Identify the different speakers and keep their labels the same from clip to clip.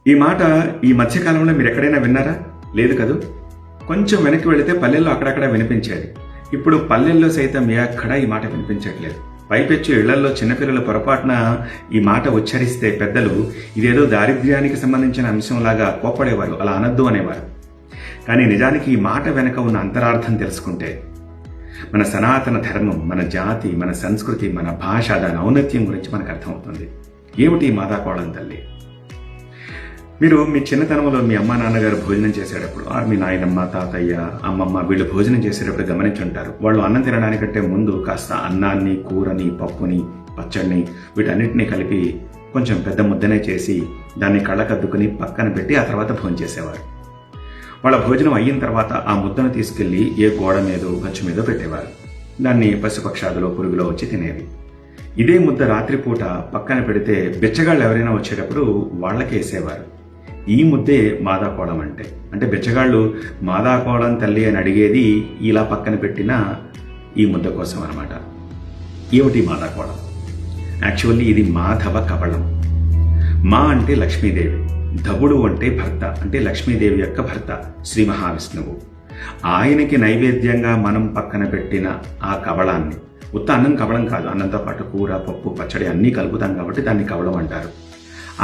Speaker 1: ఈ మాట ఈ మధ్యకాలంలో మీరు ఎక్కడైనా విన్నారా? లేదు కదూ. కొంచెం వెనక్కి వెళితే పల్లెల్లో అక్కడక్కడ వినిపించేది. ఇప్పుడు పల్లెల్లో సైతం ఎక్కడా ఈ మాట వినిపించట్లేదు. పైపెచ్చు ఇళ్లల్లో చిన్నపిల్లలు పొరపాటున ఈ మాట ఉచ్చరిస్తే పెద్దలు ఇదేదో దారిద్ర్యానికి సంబంధించిన అంశంలాగా కోప్పడేవారు, అలా అనద్దు అనేవారు. కానీ నిజానికి ఈ మాట వెనక ఉన్న అంతరార్థం తెలుసుకుంటే మన సనాతన ధర్మం, మన జాతి, మన సంస్కృతి, మన భాష, దాని ఔన్నత్యం గురించి మనకు అర్థమవుతుంది. ఏమిటి మాదాకోళం తల్లి? మీరు మీ చిన్నతనంలో మీ అమ్మ నాన్నగారు భోజనం చేసేటప్పుడు, మీ నాయనమ్మ, తాతయ్య, అమ్మమ్మ వీళ్ళు భోజనం చేసేటప్పుడు గమనించుంటారు. వాళ్ళు అన్నం తినడానికంటే ముందు కాస్త అన్నాన్ని, కూరని, పప్పుని, పచ్చడిని వీటన్నిటినీ కలిపి కొంచెం పెద్ద ముద్దనే చేసి దాన్ని కళ్ళకద్దుకుని పక్కన పెట్టి ఆ తర్వాత భోజనం చేసేవారు. వాళ్ళ భోజనం అయిన తర్వాత ఆ ముద్దను తీసుకెళ్లి ఏ గోడ మీదో గచ్చు మీదో పెట్టేవారు. దాన్ని పశుపక్షాదులో పురుగులో వచ్చి తినేవి. ఇదే ముద్ద రాత్రిపూట పక్కన పెడితే బిచ్చగాళ్ళు ఎవరైనా వచ్చేటప్పుడు వాళ్ళకి వేసేవారు. ఈ ముద్దే మాదాకోళం అంటే బిచ్చగాళ్ళు మాదాకోళం తల్లి అని అడిగేది ఇలా పక్కన పెట్టిన ఈ ముద్ద కోసం అనమాట. ఏమిటి మాదాకోళం? యాక్చువల్లీ ఇది మాధవ కబళం. మా అంటే లక్ష్మీదేవి, ధవుడు అంటే భర్త, అంటే లక్ష్మీదేవి యొక్క భర్త శ్రీ మహావిష్ణువు. ఆయనకి నైవేద్యంగా మనం పక్కన పెట్టిన ఆ కబళాన్ని, ఉత్త అన్నం కబళం కాదు, అన్నంతో పాటు కూర, పప్పు, పచ్చడి అన్నీ కలుపుతాం కాబట్టి దాన్ని కబళం అంటారు.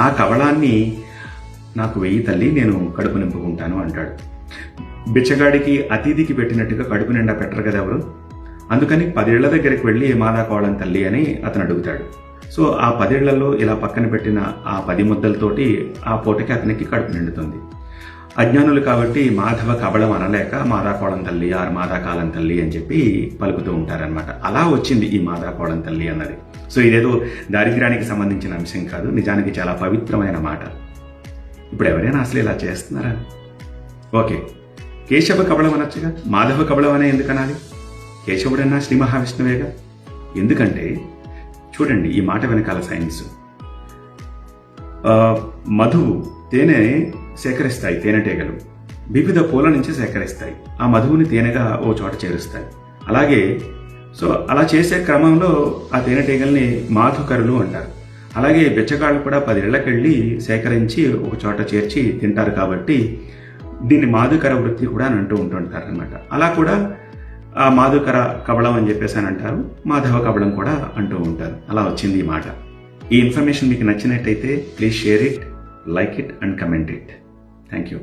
Speaker 1: ఆ కబళాన్ని నాకు వెయ్యి తల్లి, నేను కడుపు నింపుకుంటాను అంటాడు. బిచ్చగాడికి అతిథికి పెట్టినట్టుగా కడుపు నిండా పెట్టరు కదా ఎవరు. అందుకని 10 ఇళ్ల దగ్గరికి వెళ్ళి మాదాకోళం తల్లి అని అతను అడుగుతాడు. సో ఆ 10 ఇళ్లలో ఇలా పక్కన పెట్టిన ఆ 10 ముద్దలతోటి ఆ పూటకి అతనికి కడుపు నిండుతుంది. అజ్ఞానులు కాబట్టి మాధవ కబళం అనలేక మాదాకోళం తల్లి, మాదాకాలం తల్లి అని చెప్పి పలుకుతూ ఉంటారనమాట. అలా వచ్చింది ఈ మాదాకోళం తల్లి అన్నది. సో ఇదేదో దారిద్ర్యానికి సంబంధించిన అంశం కాదు, నిజానికి చాలా పవిత్రమైన మాట. ఇప్పుడు ఎవరైనా అసలు ఇలా చేస్తున్నారా? ఓకే, కేశవ కబళం అనొచ్చుగా, మాధవ కబళం అనే ఎందుకు అనాలి? కేశవుడన్నా శ్రీ మహావిష్ణువేగా. ఎందుకంటే చూడండి ఈ మాట వెనకాల సైన్స్. మధువు, తేనె సేకరిస్తాయి తేనెటీగలు, వివిధ పూల నుంచి సేకరిస్తాయి. ఆ మధువుని తేనెగా ఓ చోట చేరుస్తాయి. అలాగే సో అలా చేసే క్రమంలో ఆ తేనెటీగల్ని మాధుకరులు అంటారు. అలాగే బిచ్చగాళ్ళు కూడా 10 ఇళ్లకెళ్ళి సేకరించి ఒక చోట చేర్చి తింటారు కాబట్టి దీన్ని మాధుకర వృత్తి కూడా అని అంటూ ఉంటుంటారు అనమాట. అలా కూడా ఆ మాధుకర కబళం అని చెప్పేసి అని అంటారు, మాధవ కబళం కూడా అంటూ ఉంటారు. అలా వచ్చింది ఈ మాట. ఈ ఇన్ఫర్మేషన్ మీకు నచ్చినట్టయితే please share it, like it and comment it. Thank you.